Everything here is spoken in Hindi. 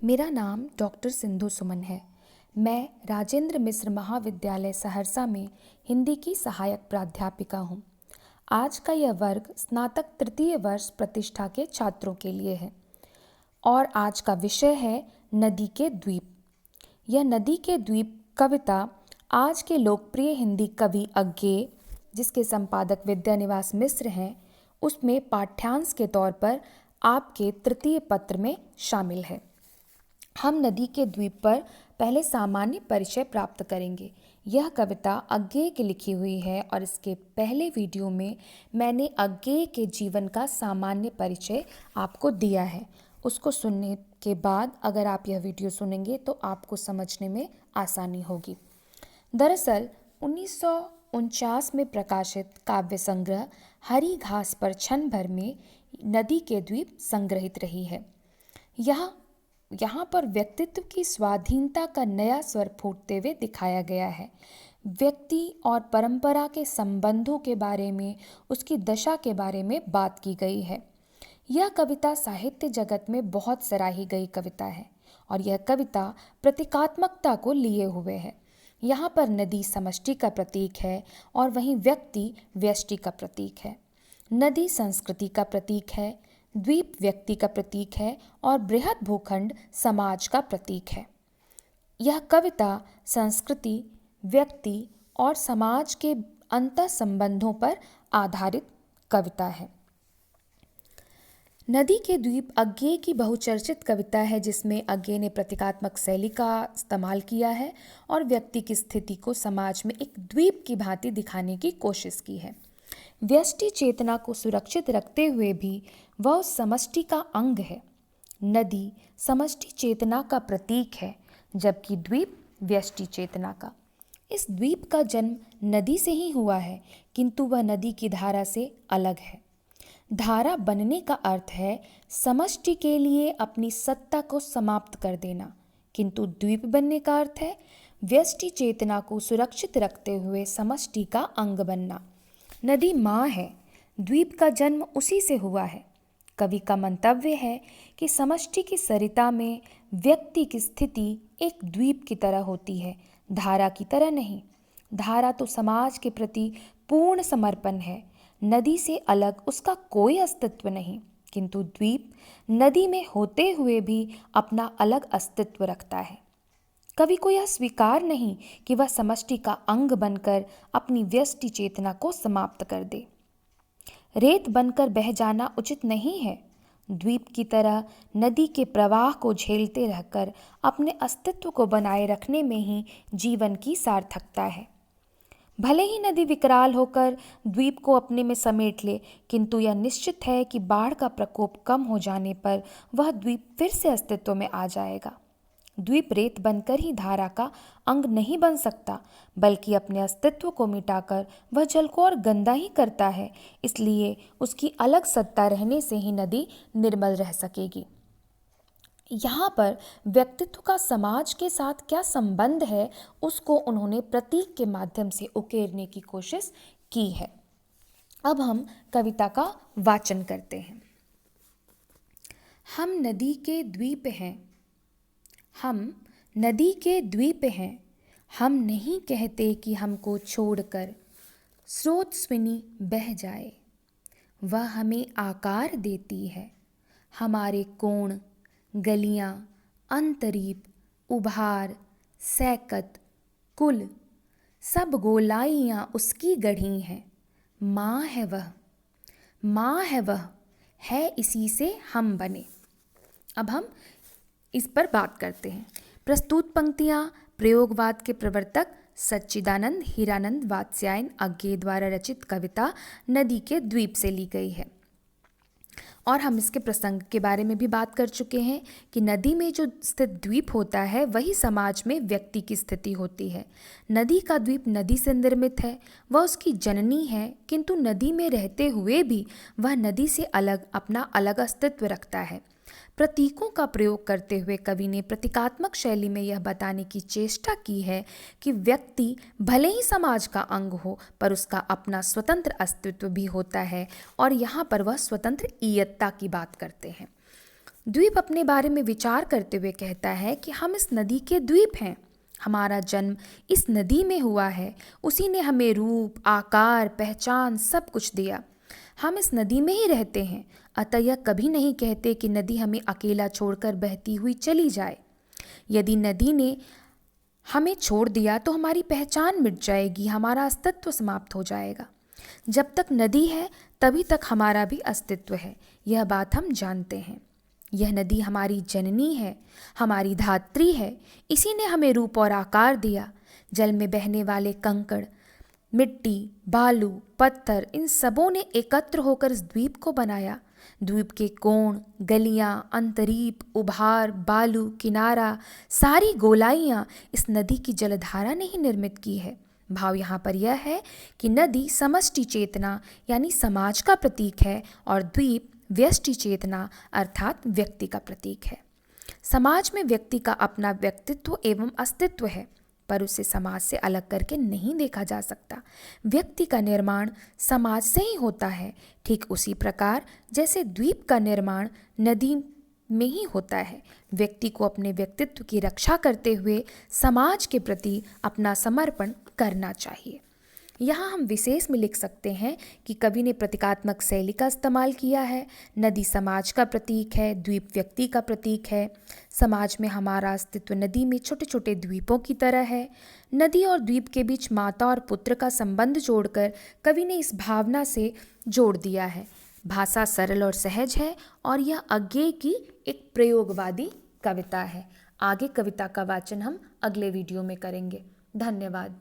मेरा नाम डॉक्टर सिंधु सुमन है। मैं राजेंद्र मिश्र महाविद्यालय सहरसा में हिंदी की सहायक प्राध्यापिका हूँ। आज का यह वर्ग स्नातक तृतीय वर्ष प्रतिष्ठा के छात्रों के लिए है और आज का विषय है नदी के द्वीप। यह नदी के द्वीप कविता आज के लोकप्रिय हिंदी कवि अज्ञेय, जिसके संपादक विद्यानिवास मिश्र हैं, उसमें पाठ्यांश के तौर पर आपके तृतीय पत्र में शामिल है। हम नदी के द्वीप पर पहले सामान्य परिचय प्राप्त करेंगे। यह कविता अज्ञेय की लिखी हुई है और इसके पहले वीडियो में मैंने अज्ञेय के जीवन का सामान्य परिचय आपको दिया है। उसको सुनने के बाद अगर आप यह वीडियो सुनेंगे तो आपको समझने में आसानी होगी। दरअसल 1949 में प्रकाशित काव्य संग्रह हरी घास पर क्षण भर में नदी के द्वीप संग्रहित रही है। यहाँ पर व्यक्तित्व की स्वाधीनता का नया स्वर फूटते हुए दिखाया गया है। व्यक्ति और परंपरा के संबंधों के बारे में, उसकी दशा के बारे में बात की गई है। यह कविता साहित्य जगत में बहुत सराही गई कविता है और यह कविता प्रतीकात्मकता को लिए हुए है। यहाँ पर नदी समष्टि का प्रतीक है और वहीं व्यक्ति व्यष्टि का प्रतीक है। नदी संस्कृति का प्रतीक है, द्वीप व्यक्ति का प्रतीक है और बृहद भूखंड समाज का प्रतीक है। यह कविता संस्कृति, व्यक्ति और समाज के अंतः संबंधों पर आधारित कविता है। नदी के द्वीप अज्ञेय की बहुचर्चित कविता है, जिसमें अज्ञेय ने प्रतीकात्मक शैली का इस्तेमाल किया है और व्यक्ति की स्थिति को समाज में एक द्वीप की भांति दिखाने की कोशिश की है। व्यष्टि चेतना को सुरक्षित रखते हुए भी वह उस समष्टि का अंग है। नदी समष्टि चेतना का प्रतीक है, जबकि द्वीप व्यष्टि चेतना का। इस द्वीप का जन्म नदी से ही हुआ है, किंतु वह नदी की धारा से अलग है। धारा बनने का अर्थ है समष्टि के लिए अपनी सत्ता को समाप्त कर देना, किंतु द्वीप बनने का अर्थ है व्यष्टि चेतना को सुरक्षित रखते हुए समष्टि का अंग बनना। नदी माँ है, द्वीप का जन्म उसी से हुआ है। कवि का मंतव्य है कि समष्टि की सरिता में व्यक्ति की स्थिति एक द्वीप की तरह होती है, धारा की तरह नहीं। धारा तो समाज के प्रति पूर्ण समर्पण है, नदी से अलग उसका कोई अस्तित्व नहीं, किंतु द्वीप नदी में होते हुए भी अपना अलग अस्तित्व रखता है। कवि को यह स्वीकार नहीं कि वह समष्टि का अंग बनकर अपनी व्यष्टि चेतना को समाप्त कर दे। रेत बनकर बह जाना उचित नहीं है। द्वीप की तरह नदी के प्रवाह को झेलते रहकर अपने अस्तित्व को बनाए रखने में ही जीवन की सार्थकता है। भले ही नदी विकराल होकर द्वीप को अपने में समेट ले, किंतु यह निश्चित है कि बाढ़ का प्रकोप कम हो जाने पर वह द्वीप फिर से अस्तित्व में आ जाएगा। द्वीप रेत बनकर ही धारा का अंग नहीं बन सकता, बल्कि अपने अस्तित्व को मिटाकर वह जल को और गंदा ही करता है। इसलिए उसकी अलग सत्ता रहने से ही नदी निर्मल रह सकेगी। यहाँ पर व्यक्तित्व का समाज के साथ क्या संबंध है, उसको उन्होंने प्रतीक के माध्यम से उकेरने की कोशिश की है। अब हम कविता का वाचन करते हैं। हम नदी के द्वीप हैं, हम नदी के द्वीप हैं, हम नहीं कहते कि हमको छोड़कर स्रोत स्विनी बह जाए। वह हमें आकार देती है, हमारे कोण, गलियां, अंतरीप, उभार, सैकत, कुल, सब गोलाइयाँ उसकी गढ़ी हैं। माँ है वह, माँ है वह, है इसी से हम बने। अब हम इस पर बात करते हैं। प्रस्तुत पंक्तियाँ प्रयोगवाद के प्रवर्तक सच्चिदानंद हीरानंद वात्स्यायन अज्ञेय द्वारा रचित कविता नदी के द्वीप से ली गई है और हम इसके प्रसंग के बारे में भी बात कर चुके हैं कि नदी में जो स्थित द्वीप होता है वही समाज में व्यक्ति की स्थिति होती है। नदी का द्वीप नदी से निर्मित है, वह उसकी जननी है, किंतु नदी में रहते हुए भी वह नदी से अलग अपना अलग अस्तित्व रखता है। प्रतीकों का प्रयोग करते हुए कवि ने प्रतीकात्मक शैली में यह बताने की चेष्टा की है कि व्यक्ति भले ही समाज का अंग हो, पर उसका अपना स्वतंत्र अस्तित्व भी होता है और यहाँ पर वह स्वतंत्र ईयत्ता की बात करते हैं। द्वीप अपने बारे में विचार करते हुए कहता है कि हम इस नदी के द्वीप हैं। हमारा जन्म इस नदी में हुआ है। उसी ने हमें रूप, आकार, पहचान सब कुछ दिया। हम इस नदी में ही रहते हैं। अतः यह कभी नहीं कहते कि नदी हमें अकेला छोड़कर बहती हुई चली जाए। यदि नदी ने हमें छोड़ दिया तो हमारी पहचान मिट जाएगी, हमारा अस्तित्व समाप्त हो जाएगा। जब तक नदी है तभी तक हमारा भी अस्तित्व है, यह बात हम जानते हैं। यह नदी हमारी जननी है, हमारी धात्री है। इसी ने हमें रूप और आकार दिया। जल में बहने वाले कंकड़, मिट्टी, बालू, पत्थर, इन सबों ने एकत्र होकर इस द्वीप को बनाया। द्वीप के कोण, गलियां, अंतरीप, उभार, बालू, किनारा, सारी गोलाइयां इस नदी की जलधारा ने ही निर्मित की है। भाव यहाँ पर यह है कि नदी समष्टि चेतना यानी समाज का प्रतीक है और द्वीप व्यष्टि चेतना अर्थात व्यक्ति का प्रतीक है। समाज में व्यक्ति का अपना व्यक्तित्व एवं अस्तित्व है, पर उसे समाज से अलग करके नहीं देखा जा सकता। व्यक्ति का निर्माण समाज से ही होता है, ठीक उसी प्रकार जैसे द्वीप का निर्माण नदी में ही होता है। व्यक्ति को अपने व्यक्तित्व की रक्षा करते हुए समाज के प्रति अपना समर्पण करना चाहिए। यहाँ हम विशेष में लिख सकते हैं कि कवि ने प्रतीकात्मक शैली का इस्तेमाल किया है। नदी समाज का प्रतीक है, द्वीप व्यक्ति का प्रतीक है। समाज में हमारा अस्तित्व नदी में छोटे छोटे द्वीपों की तरह है। नदी और द्वीप के बीच माता और पुत्र का संबंध जोड़कर कवि ने इस भावना से जोड़ दिया है। भाषा सरल और सहज है और यह अज्ञेय की एक प्रयोगवादी कविता है। आगे कविता का वाचन हम अगले वीडियो में करेंगे। धन्यवाद।